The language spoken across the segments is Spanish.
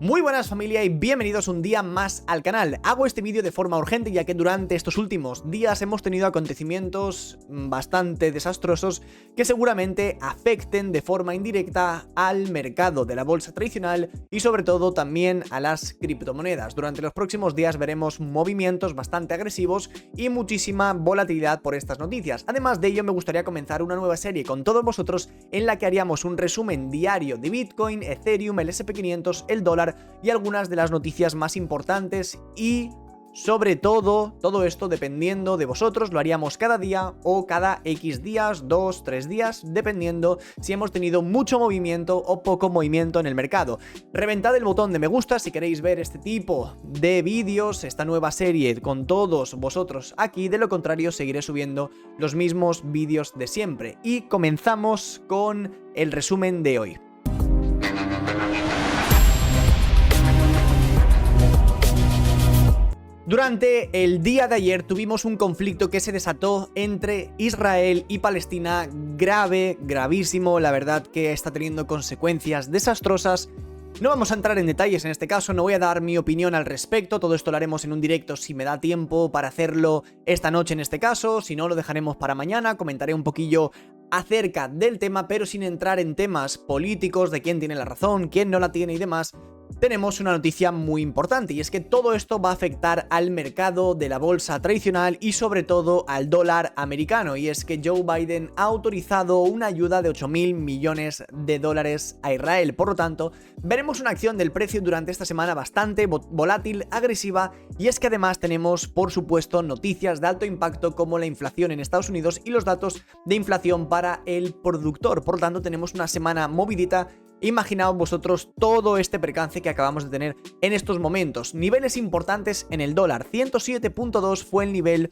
Muy buenas familia y bienvenidos un día más al canal. Hago este vídeo de forma urgente ya que durante estos últimos días hemos tenido acontecimientos bastante desastrosos que seguramente afecten de forma indirecta al mercado de la bolsa tradicional y sobre todo también a las criptomonedas. Durante los próximos días veremos movimientos bastante agresivos y muchísima volatilidad por estas noticias. Además de ello me gustaría comenzar una nueva serie con todos vosotros en la que haríamos un resumen diario de Bitcoin, Ethereum, el SP500, el dólar y algunas de las noticias más importantes y sobre todo esto dependiendo de vosotros, lo haríamos cada día o cada X días, 2, 3 días, dependiendo si hemos tenido mucho movimiento o poco movimiento en el mercado. Reventad el botón de me gusta si queréis ver este tipo de vídeos, esta nueva serie con todos vosotros aquí, de lo contrario seguiré subiendo los mismos vídeos de siempre. Y comenzamos con el resumen de hoy. Durante el día de ayer tuvimos un conflicto que se desató entre Israel y Palestina, gravísimo, la verdad que está teniendo consecuencias desastrosas. No vamos a entrar en detalles en este caso, no voy a dar mi opinión al respecto, todo esto lo haremos en un directo si me da tiempo para hacerlo esta noche en este caso, si no lo dejaremos para mañana, comentaré un poquillo acerca del tema, pero sin entrar en temas políticos, de quién tiene la razón, quién no la tiene y demás. Tenemos una noticia muy importante y es que todo esto va a afectar al mercado de la bolsa tradicional y sobre todo al dólar americano, y es que Joe Biden ha autorizado una ayuda de 8.000 millones de dólares a Israel. Por lo tanto, veremos una acción del precio durante esta semana bastante volátil, agresiva, y es que además tenemos por supuesto noticias de alto impacto como la inflación en Estados Unidos y los datos de inflación para el productor. Por lo tanto, tenemos una semana movidita. Imaginaos vosotros todo este percance que acabamos de tener en estos momentos. Niveles importantes en el dólar. 107.2 fue el nivel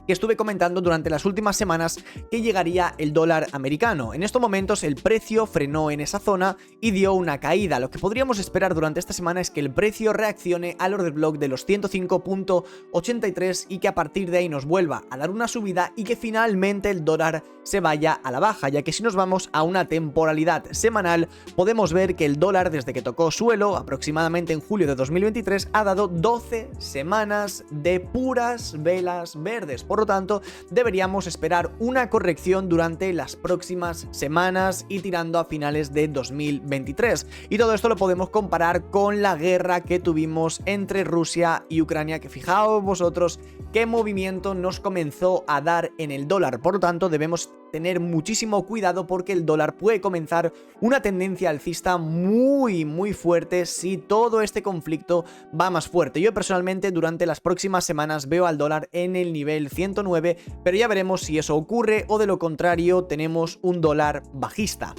que estuve comentando durante las últimas semanas que llegaría el dólar americano. En estos momentos el precio frenó en esa zona y dio una caída. Lo que podríamos esperar durante esta semana es que el precio reaccione al order block de los 105.83 y que a partir de ahí nos vuelva a dar una subida y que finalmente el dólar se vaya a la baja, ya que si nos vamos a una temporalidad semanal podemos ver que el dólar desde que tocó suelo aproximadamente en julio de 2023 ha dado 12 semanas de puras velas verdes. Por lo tanto, deberíamos esperar una corrección durante las próximas semanas y tirando a finales de 2023. Y todo esto lo podemos comparar con la guerra que tuvimos entre Rusia y Ucrania, que fijaos vosotros qué movimiento nos comenzó a dar en el dólar. Por lo tanto, debemos tener muchísimo cuidado porque el dólar puede comenzar una tendencia alcista muy fuerte si todo este conflicto va más fuerte. Yo personalmente durante las próximas semanas veo al dólar en el nivel 109, pero ya veremos si eso ocurre o de lo contrario tenemos un dólar bajista.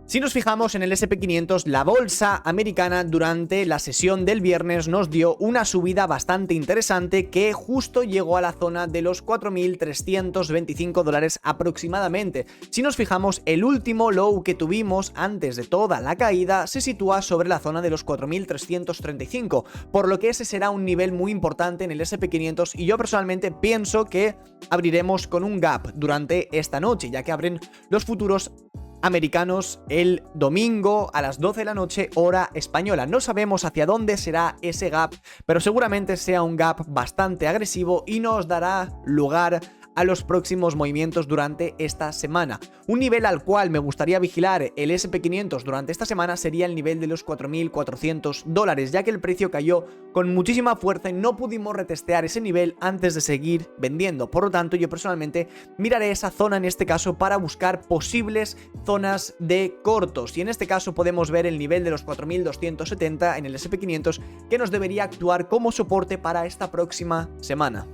Si nos fijamos en el SP500, la bolsa americana durante la sesión del viernes nos dio una subida bastante interesante que justo llegó a la zona de los 4.325 dólares aproximadamente. Si nos fijamos, el último low que tuvimos antes de toda la caída se sitúa sobre la zona de los 4.335, por lo que ese será un nivel muy importante en el SP500 y yo personalmente pienso que abriremos con un gap durante esta noche, ya que abren los futuros americanos el domingo a las 12 de la noche hora española. No sabemos hacia dónde será ese gap, pero seguramente sea un gap bastante agresivo y nos dará lugar a los próximos movimientos durante esta semana. Un nivel al cual me gustaría vigilar el SP500 durante esta semana sería el nivel de los 4.400 dólares, ya que el precio cayó con muchísima fuerza y no pudimos retestear ese nivel antes de seguir vendiendo. Por lo tanto, yo personalmente miraré esa zona en este caso para buscar posibles zonas de cortos, y en este caso podemos ver el nivel de los 4.270 en el SP500 que nos debería actuar como soporte para esta próxima semana.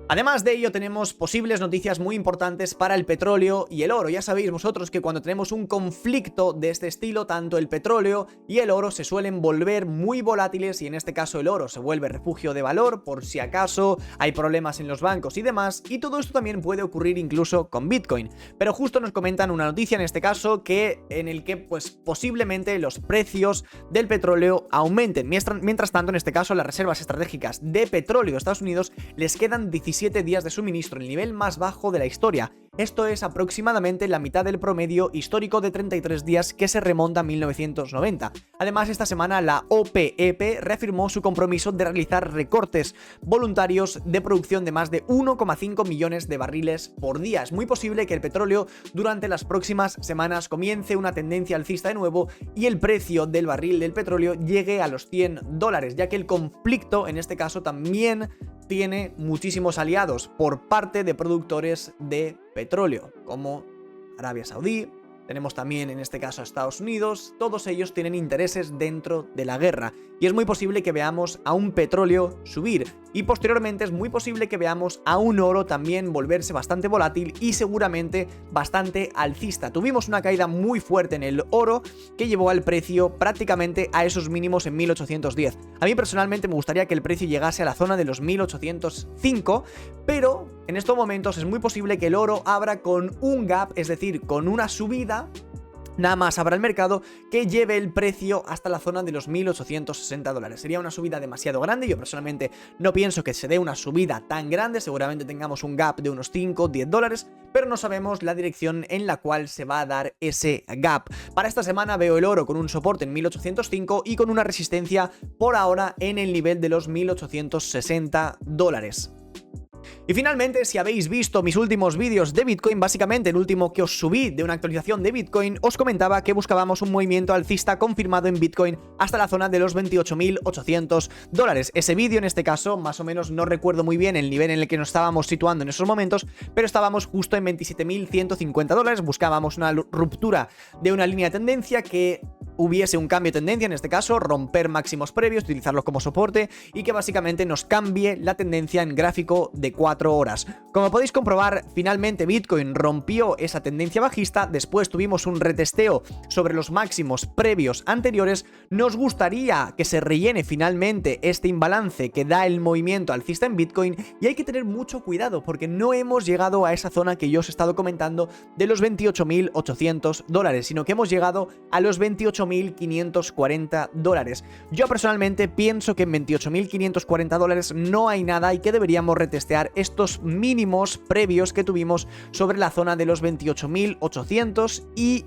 Además de ello tenemos posibles noticias muy importantes para el petróleo y el oro. Ya sabéis vosotros que cuando tenemos un conflicto de este estilo, tanto el petróleo y el oro se suelen volver muy volátiles y en este caso el oro se vuelve refugio de valor por si acaso hay problemas en los bancos y demás, y todo esto también puede ocurrir incluso con Bitcoin. Pero justo nos comentan una noticia en este caso en el que pues posiblemente los precios del petróleo aumenten. Mientras tanto, en este caso las reservas estratégicas de petróleo de Estados Unidos les quedan 17 27 días de suministro, el nivel más bajo de la historia. Esto es aproximadamente la mitad del promedio histórico de 33 días que se remonta a 1990. Además, esta semana la OPEP reafirmó su compromiso de realizar recortes voluntarios de producción de más de 1,5 millones de barriles por día. Es muy posible que el petróleo durante las próximas semanas comience una tendencia alcista de nuevo y el precio del barril del petróleo llegue a los $100, ya que el conflicto en este caso también tiene muchísimos aliados por parte de productores de petróleo, como Arabia Saudí. Tenemos también en este caso a Estados Unidos. Todos ellos tienen intereses dentro de la guerra y es muy posible que veamos a un petróleo subir y posteriormente es muy posible que veamos a un oro también volverse bastante volátil y seguramente bastante alcista. Tuvimos una caída muy fuerte en el oro que llevó al precio prácticamente a esos mínimos en 1810. A mí personalmente me gustaría que el precio llegase a la zona de los 1805, pero en estos momentos es muy posible que el oro abra con un gap, es decir, con una subida. Nada más abra el mercado que lleve el precio hasta la zona de los $1860. Sería una subida demasiado grande. Yo personalmente no pienso que se dé una subida tan grande. Seguramente tengamos un gap de unos $5-10, pero no sabemos la dirección en la cual se va a dar ese gap. Para esta semana veo el oro con un soporte en 1805 y con una resistencia por ahora en el nivel de los $1860. Y finalmente, si habéis visto mis últimos vídeos de Bitcoin, básicamente el último que os subí de una actualización de Bitcoin, os comentaba que buscábamos un movimiento alcista confirmado en Bitcoin hasta la zona de los $28.800. Ese vídeo, en este caso, más o menos no recuerdo muy bien el nivel en el que nos estábamos situando en esos momentos, pero estábamos justo en $27.150. Buscábamos una ruptura de una línea de tendencia, que hubiese un cambio de tendencia, en este caso, romper máximos previos, utilizarlos como soporte y que básicamente nos cambie la tendencia en gráfico de 4 horas. Como podéis comprobar, finalmente Bitcoin rompió esa tendencia bajista, después tuvimos un retesteo sobre los máximos previos anteriores. Nos gustaría que se rellene finalmente este imbalance que da el movimiento alcista en Bitcoin y hay que tener mucho cuidado porque no hemos llegado a esa zona que yo os he estado comentando de los $28.800, sino que hemos llegado a los $28.540. Yo personalmente pienso que en $28.540 no hay nada y que deberíamos retestear estos mínimos previos que tuvimos sobre la zona de los 28.800 y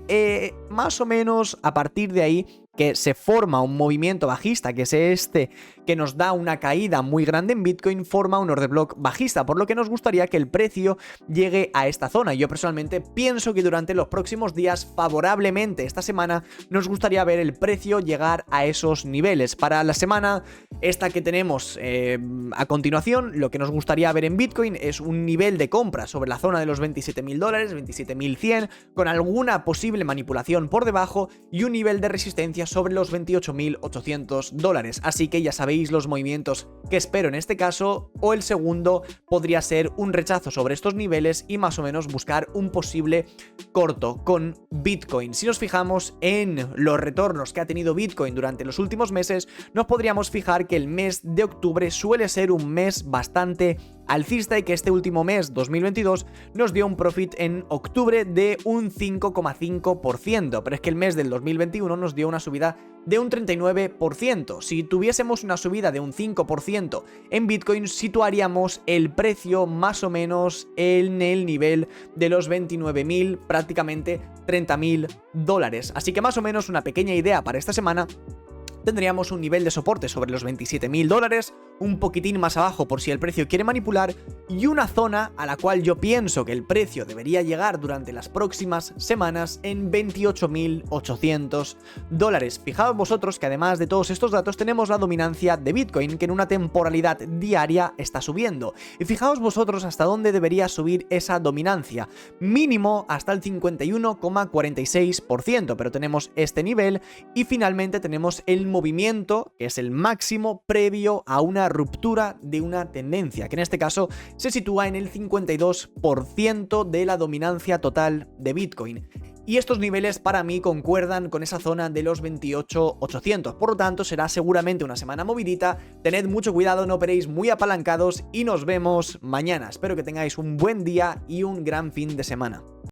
más o menos a partir de ahí que se forma un movimiento bajista, que es este que nos da una caída muy grande en Bitcoin, forma un order block bajista, por lo que nos gustaría que el precio llegue a esta zona. Yo personalmente pienso que durante los próximos días, favorablemente esta semana, nos gustaría ver el precio llegar a esos niveles. Para la semana esta que tenemos a continuación, lo que nos gustaría ver en Bitcoin es un nivel de compra sobre la zona de los $27.000, 27.100, con alguna posible manipulación por debajo y un nivel de resistencia sobre los $28.800. Así que ya sabéis los movimientos que espero en este caso, o el segundo podría ser un rechazo sobre estos niveles y más o menos buscar un posible corto con Bitcoin. Si nos fijamos en los retornos que ha tenido Bitcoin durante los últimos meses, nos podríamos fijar que el mes de octubre suele ser un mes bastante alcista y que este último mes, 2022, nos dio un profit en octubre de un 5,5%, pero es que el mes del 2021 nos dio una subida de un 39%. Si tuviésemos una subida de un 5% en Bitcoin, situaríamos el precio más o menos en el nivel de los 29.000, prácticamente $30.000. Así que más o menos una pequeña idea para esta semana. Tendríamos un nivel de soporte sobre los $27.000, un poquitín más abajo por si el precio quiere manipular, y una zona a la cual yo pienso que el precio debería llegar durante las próximas semanas en $28.800. Fijaos vosotros que además de todos estos datos tenemos la dominancia de Bitcoin, que en una temporalidad diaria está subiendo. Y fijaos vosotros hasta dónde debería subir esa dominancia, mínimo hasta el 51,46%, pero tenemos este nivel y finalmente tenemos el movimiento, que es el máximo previo a una ruptura de una tendencia, que en este caso se sitúa en el 52% de la dominancia total de Bitcoin. Y estos niveles para mí concuerdan con esa zona de los 28.800, por lo tanto será seguramente una semana movidita. Tened mucho cuidado, no operéis muy apalancados y nos vemos mañana. Espero que tengáis un buen día y un gran fin de semana.